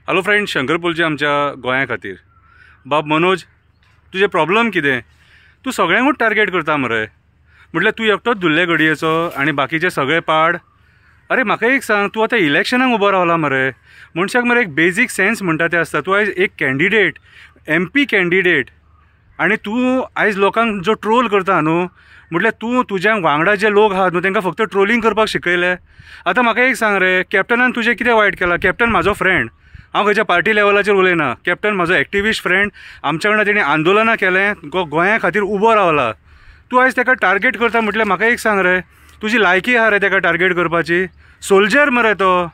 Hello friend, Shankar पोलचे आमच्या गोंया खातीर. बाब मनोज, तुजे प्रॉब्लम कितें? तूं सगळ्यांकूच टार्गेट करता मरे. म्हटल्यार तूं एकटोच धुल्ले घडयेचो आनी बाकीचे सगळे पाड. अरे म्हाका एक सांग, तूं आतां इलेक्शनाक उबो रावला मरे. मनशाक मरे एक बेजीक सेन्स म्हणटा तें आसता. तूं आयज एक कॅन्डिडेट, MP कॅन्डिडेट, आनी तूं आयज लोकांक जो ट्रोल करता न्हू, म्हटल्यार तूं तुज्या वांगडा जे लोक आहात न्हू तांकां फक्त ट्रोलिंग करपाक शिकयलें. आतां म्हाका एक सांग रे, कॅप्टनान तुजें कितें वायट केलां? कॅप्टन म्हाजो फ्रेंड, हांव खंयच्या पार्टी लेवलाचेर उलयना. कॅप्टन म्हाजो एक्टिविस्ट फ्रेंड. आमच्या वांगडा तेणी आंदोलनां केलें, गोंया खातीर उबो रावला. तूं आयज ताका टार्गेट करता म्हटल्यार म्हाका एक सांग रे, तुजी लायकी आहा रे ताका टार्गेट करपाची? सोल्जर मरे तो,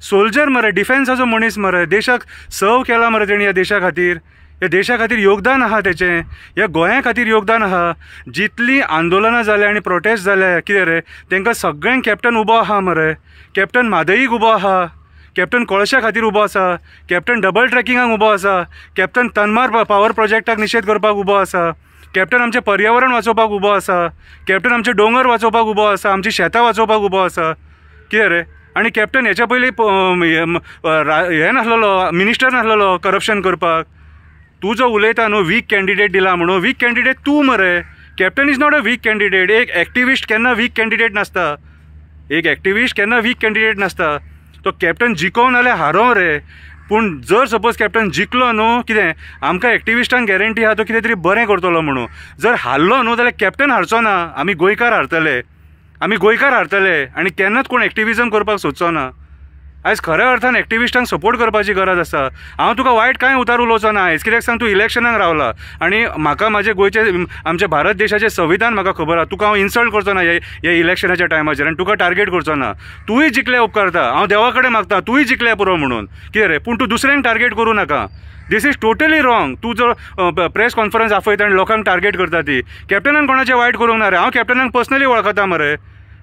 सोल्जर मरे, डिफेन्साचो मनीस मरे. देशाक सर्व केला मरे तेणी ह्या देशा खातीर. ह्या देशा खातीर योगदान आहा तेचें, ह्या गोंया खातीर योगदान आहा. जितलीं आंदोलनां जाल्या आनी प्रोटेस्ट जाल्या कितें रे, तांकां सगळ्यांक कॅप्टन उबो आहा मरे. कॅप्टन म्हादईक उबो आहा, कॅप्टन कळशा खातीर उबो आसा, कॅप्टन डबल ट्रॅकिंगाक उबो आसा, कॅप्टन तनमार पावर प्रोजेक्टाक निशेध करपाक उबो आसा, कॅप्टन आमचें पर्यावरण वाचोवपाक उबो आसा, कॅप्टन आमचे दोंगर वाचोवपाक उबो आसा, आमची शेतां वाचोवपाक उबो आसा. कितें रे? आनी कॅप्टन हेच्या पयलीं हें नासलेलो, मिनिस्टर नासलेलो करप्शन करपाक. तूं जो उलयता न्हू वीक कॅन्डिडेट दिला म्हणून, वीक कॅन्डिडेट तूं मरे. Captain is not a week candidate. एक एक्टिविस्ट केन्ना वीक कॅन्डिडेट नासता. एक एक्टिविस्ट केन्ना वीक कॅन्डिडेट नासता. तो कॅप्टन जिखो नाल्यार हारो रे. पूण जर सपोज कॅप्टन जिखलो न्हू, कितें आमकां एक्टिविस्टांक गॅरंटी आहा तो कितें तरी बरें करतलो म्हणून. जर हारलो न्हू जाल्यार कॅप्टन हारचो ना. आमी गोंयकार हारतले, आमी गोंयकार हारतले. आनी केन्नाच कोण एक्टिविजम करपाक सोदचो ना. आयज खऱ्या अर्थान एक्टिविस्टांक सपोर्ट करपाची गरज आसा. हांव तुका वायट कांय उतार उलोवचो ना आयज. कित्याक सांग, तूं इलेक्शनाक रावला आनी म्हाका म्हाजे गोंयचे, आमच्या भारत देशाचें संविधान म्हाका खबर आहा. तुका हांव इन्सल्ट करचो ना ह्या इलेक्शनाच्या टायमाचेर, आनी तुका टार्गेट करचो ना. तुंय जिखले उपकारता, हांव देवा कडेन मागता तुंय जिखल्या पुरो म्हणून. कितें रे, पूण तूं दुसऱ्यांक टार्गेट करूं नाका. दिस इज टोटली रॉंग. तूं जर प्रेस कॉन्फरन्स आफयता आनी लोकांक टार्गेट करता ती. कॅप्टनान कोणाचें वायट करूंक ना रे. हांव कॅप्टनाक पर्सनली वळखता मरे,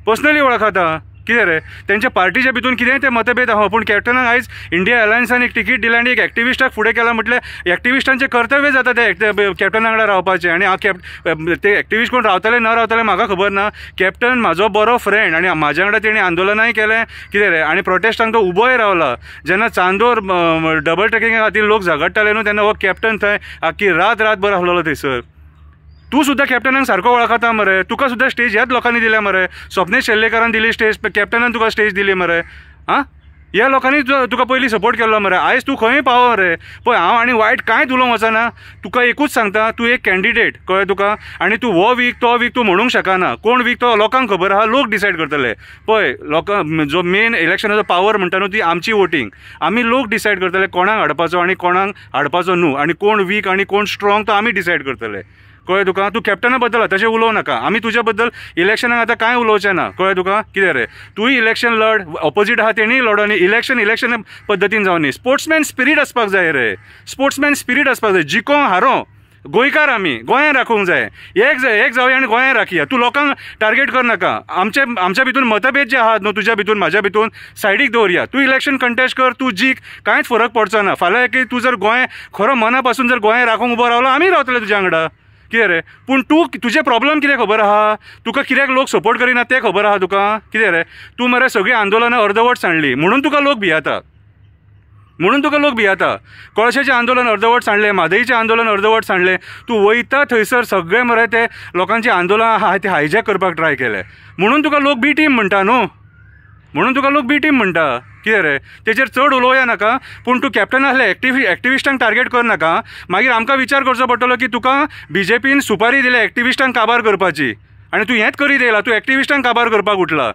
पर्सनली वळखता. कितें रे, तेंच्या पार्टीच्या भितून कितेंय ते मतभेद आहा, पूण कॅप्टनाक आयज इंडिया अलायन्सान एक तिकीट दिला आनी एक एक्टिविस्टाक फुडें केला म्हटल्यार एक्टिविस्टांचें कर्तव्य जाता ते कॅप्टना वांगडा रावपाचें. आनी हांव ते एक्टिविस्ट कोण रावतले न रावतले म्हाका खबर ना. कॅप्टन म्हाजो बरो फ्रेंड आनी म्हाज्या वांगडा तेणी आंदोलनाय केलें. कितें रे, आनी प्रोटेस्टांक तो उबोय रावला. जेन्ना चांदोर डबल ट्रॅकिंगा खातीर लोक झगडटाले न्हू, तेन्ना हो कॅप्टन थंय आख्खी रातभर आसलेलो थंयसर. तूं सुद्दां कॅप्टनाक सारको वळखता मरे. तुका सुद्दां स्टेज ह्याच लोकांनी दिल्या मरे. स्वप्नेश शेल्लेकरान दिली स्टेज, कॅप्टनान तुका स्टेज दिली मरे. आं, ह्या लोकांनी तुका पयलीं सपोर्ट केल्लो मरे. आयज तूं खंय पावो रे. पळय, हांव आनी वायट कांयच उलोवंक वचना. तुका एकूच सांगता, तूं एक कॅन्डिडेट, कळ्ळें तुका. आनी तूं हो वीक तो वीक तूं म्हणूंक शकना. कोण वीक तो लोकांक खबर आहा, लोक डिसायड करतले. पळय, लोकांक जो मेन इलेक्शनाचो पावर म्हणटा न्हू, ती आमची वोटींग. आमी लोक डिसायड करतले कोणाक हाडपाचो आनी कोणाक हाडपाचो न्हू. आनी कोण वीक आनी कोण स्ट्रॉंग तो आमी डिसायड करतले. कळ्ळें तुका. तूं कॅप्टना बद्दल तशें उलोवं नाका. आमी तुज्या बद्दल इलेक्शनाक आतां कांय उलोवचें ना. कळ्ळें तुका. कितें रे, तूंय इलेक्शन लड, ऑपोजीट आहा तेणीय लड, आनी इलेक्शन पद्दतीन जावं न्ही. स्पोर्ट्समॅन स्पिरीट आसपाक जाय रे. स्पोर्ट्समॅन स्पिरीट आसपाक जाय. जिको हारो गोंयकार आमी, गोंयांत राखूंक जाय. एक जावया आनी गोंयांत राखया. तूं लोकांक टार्गेट कर नाका. आमच्या भितून मतभेद जे आहात न्हू, तुज्या भितून म्हाज्या भितून, सायडीक दवरया. तूं इलेक्शन कंटेस्ट कर, तूं जीक, कांयच फरक पडचो ना. फाल्यां की तूं जर गोंय खरो मना पासून जर गोंय राखूंक उबो रावलो, आमी रावतले तुज्या वांगडा. कितें रे, पूण तुजें प्रॉब्लम कितें खबर आहा? तुका कित्याक लोक सपोर्ट करिना तें खबर आहा तुका? कितें रे, तूं मरे सगळीं आंदोलनां अर्दवट सांडली म्हणून तुका लोक भियेता. कळशाचें आंदोलन अर्दवट सांडलें, म्हादईचें आंदोलन अर्दवट सांडलें. तूं वयता थंयसर सगळें मरे ते लोकांचें आंदोलन आहा तें हायजॅक करपाक ट्राय केलें. म्हणून तुका लोक बी टीम म्हणटा न्हू. कितें रे, तेचेर चड उलोवया नाका. पूण तूं कॅप्टन आसले एक्टिविस्टांक टार्गेट कर नाका. मागीर आमकां विचार करचो पडटलो की तुका BJPन सुपारी दिल्या एक्टिविस्टांक काबार करपाची, आनी तूं हेंच करीत येयला. तूं एक्टिविस्टांक काबार करपाक उठला.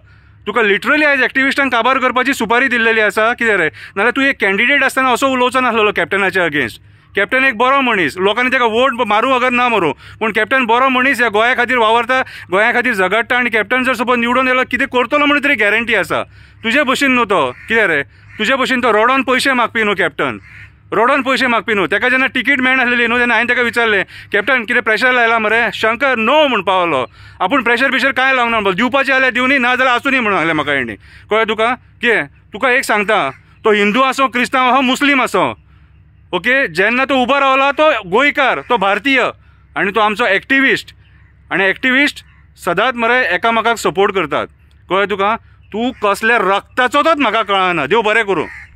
तुका लिटरली आयज एक्टिविस्टांक काबार करपाची सुपारी दिल्लेली आसा. कितें रे, नाल्यार तूं एक कॅन्डिडेट आसतना असो उलोवचो नासलेलो कॅप्टनाच्या अगेन्स्ट. कॅप्टन एक बरो मनीस, लोकांनी ताका वोट मारूं अगर ना मारूं, पूण कॅप्टन बरो मनीस, ह्या गोंया खातीर वावरता, गोंया खातीर झगडटा. आनी कॅप्टन जर सपोज निवडून येयलो कितें करतलो म्हणून तरी गॅरंटी आसा. तुजे भशेन न्हू तो. कितें रे, तुजे भशेन तो रोडोन पयशे मागपी न्हू कॅप्टन. रोडोन पयशे मागपी न्हू. ताका जेन्ना तिकीट मेळनासलेली न्हू, तेन्ना हांवें ताका विचारलें, कॅप्टन कितें प्रेशर लायला मरे? शंकर नो म्हूण पावलो. आपूण प्रेशर कांय लावना. दिवपाचें जाल्यार दिवनी, ना जाल्यार आसूनी म्हणून सांगलें म्हाका हेणी. कळ्ळें तुका. कितें, तुका एक सांगता, तो हिंदू आसो, क्रिस्तांव आसो, मुस्लीम आसो, ओके, जेन्ना तो उबो रावला तो गोंयकार, तो भारतीय, आनी तो आमचो एक्टिविस्ट. आनी एक्टिविस्ट सदांच मरे एकामेकाक सपोर्ट करतात. कळ्ळें तुका. तूं कसल्या रक्ताचो तोच म्हाका कळना. देव बरें करूं.